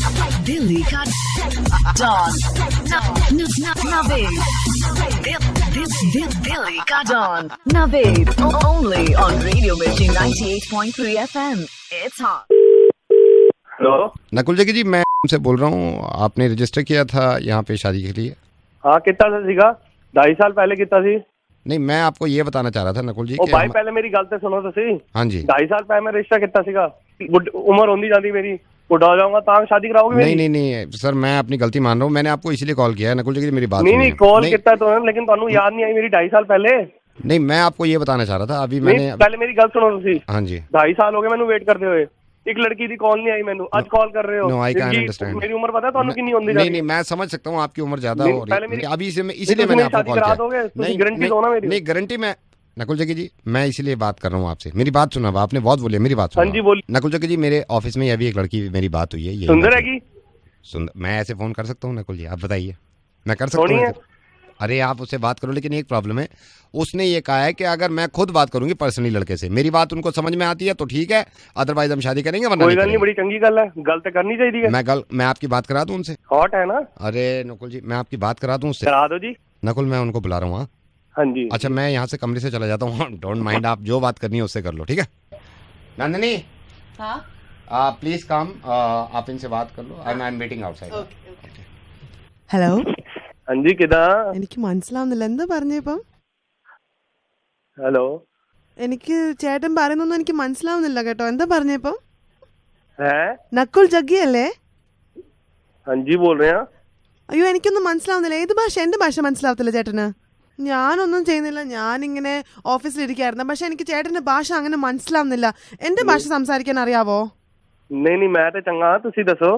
दिल्ली का डॉन नवेद दिल्ली का don Naved only on radio Mirchi 98.3 FM it's hot. Hello Nakul Jaggi ji, मैं उनसे बोल रहा हूँ, आपने रजिस्टर किया था यहाँ पे शादी के लिए? हाँ कितना सा सीगा 2.5 साल पहले कितना सी? नहीं, मैं आपको ये बताना चाह रहा था नकुल जी ओ कि भाई पहले मेरी गल तो सुनो तुसी। हाँ जी। 2.5 साल पहले मैं रिश्ता कितना सीगा? उम्र होंदी जाती मेरी, बुढ़ा हो जाऊंगा तो शादी कराओगे मेरी? नहीं सर, मैं अपनी गलती मान रहा हूँ। मैंने आपको इसीलिए कॉल किया है नकुल जी, मेरी बात नहीं कॉल कितना तो है, लेकिन ਤੁਹਾਨੂੰ याद नहीं आई मेरी 2.5 साल पहले? नहीं, मैं आपको ये बताना चाह रहा था अभी मैंने पहले मेरी गल सुनो तुसी। हाँ जी। 2.5 साल हो गए मैंू वेट करते हुए, एक लड़की दी कॉल नहीं आई मैनू, आज कॉल कर रहे हो। No, I can understand. मेरी उम्र पता है ਤੁਹਾਨੂੰ कितनी होंदी जाती? नहीं, मैं समझ सकता हूँ आपकी उम्र ज्यादा हो रही है अभी, इसीलिए तुसी मैंने मेरी आपको शादी कॉल करा किया। दोगे? गारंटी दो ना मेरी। नहीं गारंटी मैं नकुल जगी जी, मैं इसीलिए बात कर रहा हूँ आपसे। मेरी बात सुना, आपने बहुत बोली, मेरी बात सुना। हाँ जी बोली। नकुल जगी जी, मेरे ऑफिस में अभी एक लड़की मेरी बात हुई है, ये सुंदर हैगी? सुंदर? मैं ऐसे फोन कर सकता हूँ नकुल जी? आप बताइए, मैं कर सकता हूँ? अरे आप उससे बात करो, लेकिन एक प्रॉब्लम है, उसने ये कहा है कि अगर मैं खुद बात करूंगी पर्सनली लड़के से, मेरी बात उनको समझ में आती है तो ठीक है, अदरवाइज हम शादी करेंगे वरना कोई नहीं गल नहीं, करेंगे। बड़ी चंगी गल है, गल तो करनी चाहिए। मैं आपकी बात करा दूं उनसे? हॉट है ना? अरे नकुल जी, मैं आपकी बात करा दूं उससे? करा दो जी। नकुल, मैं उनको बुला रहा हूँ। हाँ हाँ जी। अच्छा, मैं यहाँ से कमरे से चला जाता हूँ, डोंट माइंड, आप जो बात करनी है उससे कर लो, ठीक है? नंदिनी, हाँ प्लीज कम, आप इनसे बात कर लो, I am waiting outside. Hello, हाँ जी किदा? എനിക്ക് മനസ്സിലാവുന്നില്ല എന്താ പറഞ്ഞപ്പം. हेलो, എനിക്ക് ചേട്ടൻ പറയുന്നൊന്നും എനിക്ക് മനസ്സിലാവുന്നില്ല കേട്ടോ. എന്താ പറഞ്ഞപ്പം? है നക്കുൽ ജഗ്ഗി അല്ലേ? हाँ जी बोल रहे हैं। അയ്യോ, എനിക്കൊന്നും മനസ്സിലാവുന്നില്ല. ഏത് ഭാഷ? എന്റെ ഭാഷ മനസ്സിലാവത്തില്ല ചേട്ടന്. ഞാനൊന്നും ചെയ്യുന്നില്ല, ഞാനിങ്ങനെ ഓഫീസിലിരിക്കായിരുന്നു. പക്ഷെ എനിക്ക് ചേട്ടന്റെ ഭാഷ അങ്ങനെ മനസ്സിലാവുന്നില്ല. എന്റെ ഭാഷ സംസാരിക്കാൻ അറിയാവോ? नहीं नहीं, मैं तो चंगा, तुसी दसो।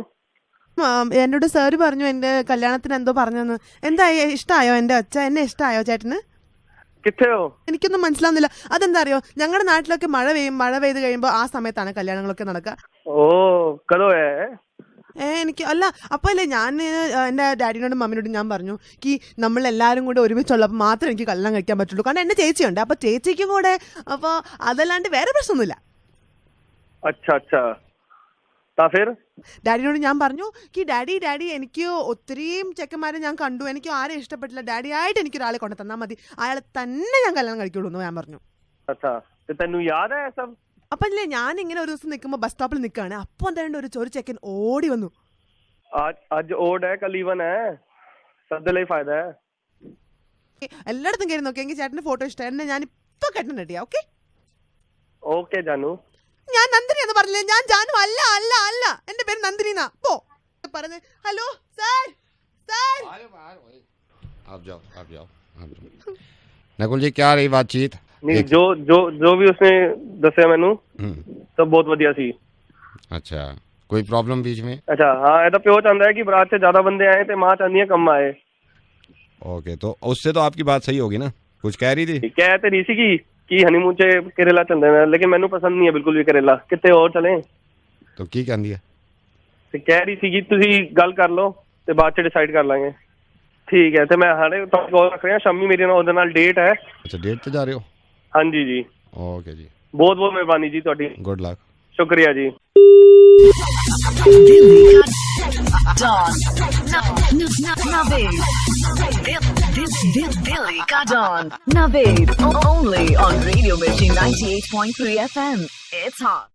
എന്നോട് സാറ് പറഞ്ഞു എന്റെ കല്യാണത്തിന് എന്തോ പറഞ്ഞെന്ന്. എന്താ, ഇഷ്ടായോ എന്റെ ഒച്ച? എന്നെ ഇഷ്ടായോ ചേട്ടന്? किथे हो? എനിക്കൊന്നും മനസ്സിലാവുന്നില്ല. അതെന്താ അറിയോ, ഞങ്ങളുടെ നാട്ടിലൊക്കെ മഴ പെയ്ത് കഴിയുമ്പോൾ ആ സമയത്താണ് കല്യാണങ്ങളൊക്കെ നടക്കുക. ओ कदो है? എനിക്ക് അല്ല, അപ്പോൾ അല്ലേ ഞാൻ എൻ്റെ ഡാഡിനോടും മമ്മിനോടും ഞാൻ പറഞ്ഞു കി നമ്മളെല്ലാവരും കൂടെ ഒരുമിച്ചുള്ളപ്പോൾ മാത്രമേ എനിക്ക് കല്യാണം കഴിക്കാൻ പറ്റുള്ളൂ. കാരണം എൻ്റെ ചേച്ചിയുണ്ട്, അപ്പോൾ ചേച്ചിക്കും കൂടെ, അപ്പോൾ അതല്ലാണ്ട് വേറെ പ്രശ്നമൊന്നുമില്ല. अच्छा अच्छा, ता फिर? ഡാഡിനോട് ഞാൻ പറഞ്ഞു കി ഡാഡി എനിക്ക് ഒത്തിരിയും ചെക്കന്മാരെ ഞാൻ കണ്ടു, എനിക്ക് ആരെയും ഇഷ്ടപ്പെട്ടില്ല, ഡാഡി ആയിട്ട് എനിക്കൊരാളെ കൊണ്ട് തന്നാൽ മതി, അയാളെ തന്നെ ഞാൻ കല്യാണം കഴിക്കുള്ളൂ എന്ന് ഞാൻ പറഞ്ഞു. अच्छा, तो तेनू याद है सब? അപ്പം അല്ലേ ഞാൻ ഇങ്ങനെ ഒരു ദിവസം നിൽക്കുമ്പോൾ ബസ് സ്റ്റോപ്പിൽ നിൽക്കുകയാണ്, അപ്പോൾ എന്താണ്ട് ഒരു ചെക്കൻ ഓടി വന്നു. आज आज ओड है, कल इवन है, सब लिए फायदा है। എല്ലായിടത്തും കയറി നോക്കി, എനിക്ക് ചേട്ടൻ്റെ ഫോട്ടോ ഇഷ്ടം, എന്നെ ഞാൻ ഇപ്പോൾ കെട്ടൻ റെഡിയാ. ഓക്കെ ओके जानू। ഞാൻ നന്ദിനി എന്ന് പറഞ്ഞില്ലേ, ഞാൻ ജാനു അല്ല അല്ല അല്ല, എന്റെ പേര് നന്ദിനി എന്നാ. പോ പറഞ്ഞ. ഹലോ സർ സർ, आप जाओ। नकुल जी, क्या रही बातचीत? नहीं जो जो जो भी उसने दसिया मैनू सब बहुत वधिया सी। अच्छा, कोई प्रॉब्लम बीच में? अच्छा हाँ, ये तो प्यो चाहता है कि बरात से ज्यादा बंदे आए थे, माँ चाहती है कम आए। ओके, तो उससे तो आपकी बात सही होगी ना? कुछ कह रही थी? कह तो रही सी कि हनीमून से करेला चलते हैं, लेकिन मैनू पसंद नहीं है बिल्कुल भी करेला, कितने और चले। तो की कहती है? तो कह रही सी कि तुसी गल कर लो ते बाद च डिसाइड कर लांगे। ठीक है, तो मैं हारे कॉल रख रहा, शामी मेरे नाल डेट है। अच्छा, डेट पे जा रहे हो? हाँ जी जी, ओके जी, बहुत बहुत मेहरबानी जी तुहाडी, गुड लक, शुक्रिया जी। दिल्ली का डॉन नवेद दिल्ली का don Naved only on radio Mirchi 98.3 FM it's hot.